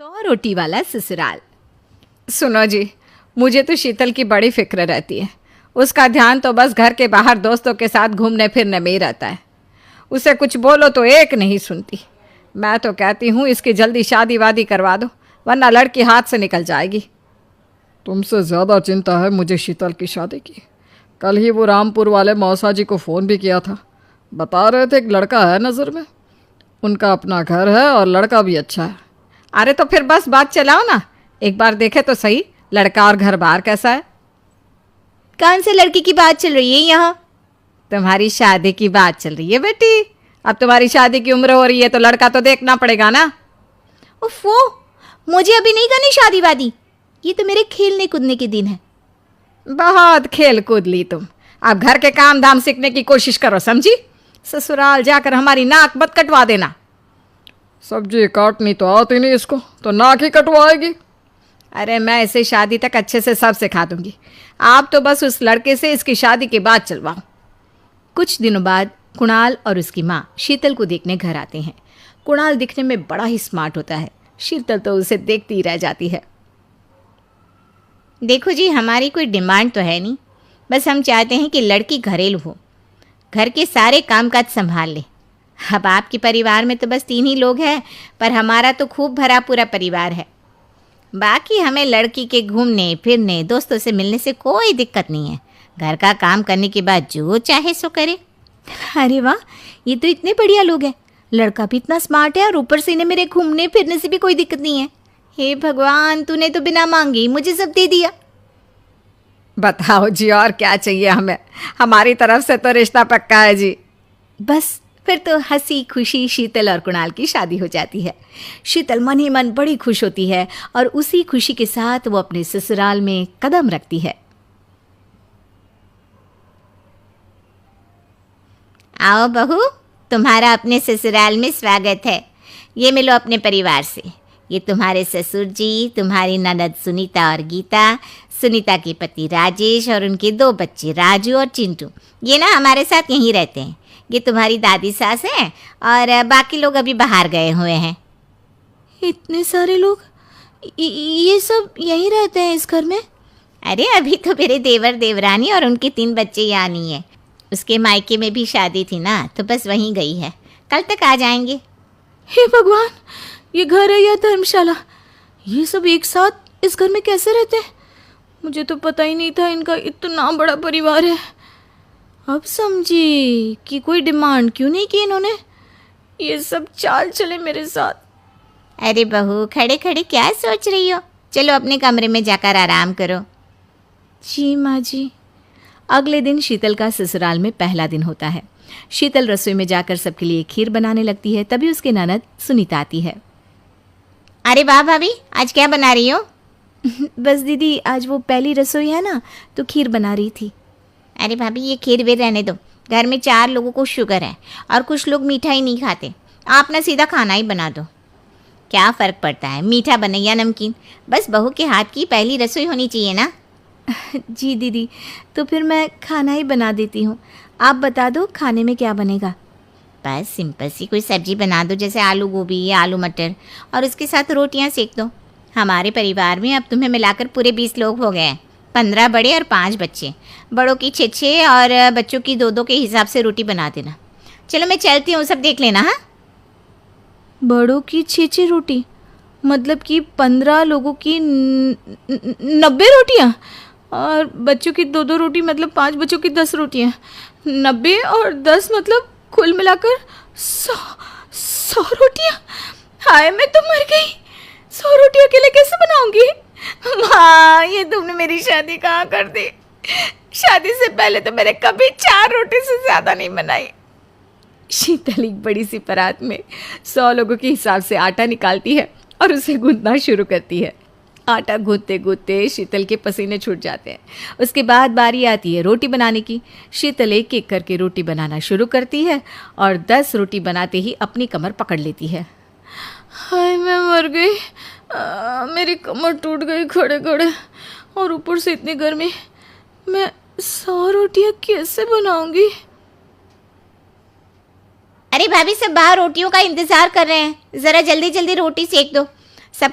100 रोटी वाला ससुराल। सुनो जी, मुझे तो शीतल की बड़ी फिक्र रहती है। उसका ध्यान तो बस घर के बाहर दोस्तों के साथ घूमने फिरने में ही रहता है। उसे कुछ बोलो तो एक नहीं सुनती। मैं तो कहती हूँ इसकी जल्दी शादी वादी करवा दो, वरना लड़की हाथ से निकल जाएगी। तुमसे ज़्यादा चिंता है मुझे शीतल की शादी की। कल ही वो रामपुर वाले मौसा जी को फ़ोन भी किया था। बता रहे थे एक लड़का है नज़र में। उनका अपना घर है और लड़का भी अच्छा है। अरे तो फिर बस बात चलाओ ना, एक बार देखे तो सही लड़का और घर बार कैसा है। कौन से लड़की की बात चल रही है यहाँ? तुम्हारी शादी की बात चल रही है बेटी। अब तुम्हारी शादी की उम्र हो रही है तो लड़का तो देखना पड़ेगा ना। उफ़ो, मुझे अभी नहीं करनी शादी वादी। ये तो मेरे खेलने कूदने के दिन है। बहुत खेल कूद ली तुम। अब घर के काम धाम सीखने की कोशिश करो, समझी? ससुराल जाकर हमारी नाक मत कटवा देना। सब्जी काटनी तो आती नहीं इसको, तो नाक ही कटवाएगी। अरे मैं इसे शादी तक अच्छे से सब सिखा दूंगी। आप तो बस उस लड़के से इसकी शादी के बाद चलवाओ। कुछ दिनों बाद कुणाल और उसकी माँ शीतल को देखने घर आते हैं। कुणाल दिखने में बड़ा ही स्मार्ट होता है। शीतल तो उसे देखती ही रह जाती है। देखो जी, हमारी कोई डिमांड तो है नहीं, बस हम चाहते हैं कि लड़की घरेलू हो, घर के सारे कामकाज संभाल ले। अब आपके परिवार में तो बस 3 ही लोग हैं, पर हमारा तो खूब भरा पूरा परिवार है। बाकी हमें लड़की के घूमने फिरने दोस्तों से मिलने से कोई दिक्कत नहीं है। घर का काम करने के बाद जो चाहे सो करे। अरे वाह, ये तो इतने बढ़िया लोग हैं। लड़का भी इतना स्मार्ट है और ऊपर से इन्हें मेरे घूमने फिरने से भी कोई दिक्कत नहीं है। हे भगवान, तूने तो बिना मांगे ही मुझे सब दे दिया। बताओ जी, और क्या चाहिए हमें? हमारी तरफ से तो रिश्ता पक्का है जी। बस फिर तो हंसी खुशी शीतल और कुणाल की शादी हो जाती है। शीतल मन ही मन बड़ी खुश होती है और उसी खुशी के साथ वो अपने ससुराल में कदम रखती है। आओ बहू, तुम्हारा अपने ससुराल में स्वागत है। ये मिलो अपने परिवार से। ये तुम्हारे ससुर जी, तुम्हारी ननद सुनीता और गीता, सुनीता के पति राजेश और उनके 2 बच्चे राजू और चिंटू। ये ना हमारे साथ यहीं रहते हैं। ये तुम्हारी दादी सास है और बाकी लोग अभी बाहर गए हुए हैं। इतने सारे लोग, ये सब यहीं रहते हैं इस घर में? अरे अभी तो मेरे देवर देवरानी और उनके 3 बच्चे यहाँ नहीं है। उसके मायके में भी शादी थी ना, तो बस वहीं गई है। कल तक आ जाएंगे। हे भगवान, ये घर है या धर्मशाला? ये सब एक साथ इस घर में कैसे रहते हैं? मुझे तो पता ही नहीं था इनका इतना बड़ा परिवार है। अब समझी कि कोई डिमांड क्यों नहीं की इन्होंने। ये सब चाल चले मेरे साथ। अरे बहू, खड़े खड़े क्या सोच रही हो? चलो अपने कमरे में जाकर आराम करो। जी माँ जी। अगले दिन शीतल का ससुराल में पहला दिन होता है। शीतल रसोई में जाकर सबके लिए खीर बनाने लगती है। तभी उसके ननद सुनीता आती है। अरे वाह भाभी, आज क्या बना रही हो? बस दीदी, आज वो पहली रसोई है ना, तो खीर बना रही थी। अरे भाभी, ये खीर वीर रहने दो। घर में 4 लोगों को शुगर है और कुछ लोग मीठा ही नहीं खाते। आप ना सीधा खाना ही बना दो। क्या फ़र्क पड़ता है, मीठा बने या नमकीन? बस बहू के हाथ की पहली रसोई होनी चाहिए ना। जी दीदी, तो फिर मैं खाना ही बना देती हूँ। आप बता दो खाने में क्या बनेगा? बस सिंपल सी कोई सब्जी बना दो, जैसे आलू गोभी या आलू मटर, और उसके साथ रोटियां सेक दो। हमारे परिवार में अब तुम्हें मिलाकर पूरे 20 लोग हो गए हैं। 15 बड़े और 5 बच्चे। बड़ों की 6 और बच्चों की 2 के हिसाब से रोटी बना देना। चलो मैं चलती हूँ, सब देख लेना। हाँ, बड़ों की 6 रोटी मतलब कि 15 लोगों की 90 रोटियाँ, और बच्चों की 2 रोटी मतलब 5 बच्चों की 10 रोटियाँ। 90 और 10 मतलब कुल मिलाकर 100 रोटियाँ। हाय, मैं तो मर गई। 100 रोटी अकेले कैसे बनाऊंगी? माँ, ये तुमने मेरी शादी कहाँ कर दी? शादी से पहले तो मैंने कभी 4 रोटी से ज़्यादा नहीं बनाई। शीतल एक बड़ी सी परात में 100 लोगों के हिसाब से आटा निकालती है और उसे गूंथना शुरू करती है। आटा गूंथते गूंथते शीतल के पसीने छूट जाते हैं। उसके बाद बारी आती है रोटी बनाने की। शीतल एक एक करके रोटी बनाना शुरू करती है और 10 रोटी बनाते ही अपनी कमर पकड़ लेती है। हाय, मैं मर गई। मेरी कमर टूट गई खड़े खड़े, और ऊपर से इतनी गर्मी। मैं 100 रोटियाँ कैसे बनाऊंगी? अरे भाभी, सब बाहर रोटियों का इंतजार कर रहे हैं। ज़रा जल्दी जल्दी रोटी सेक दो। सब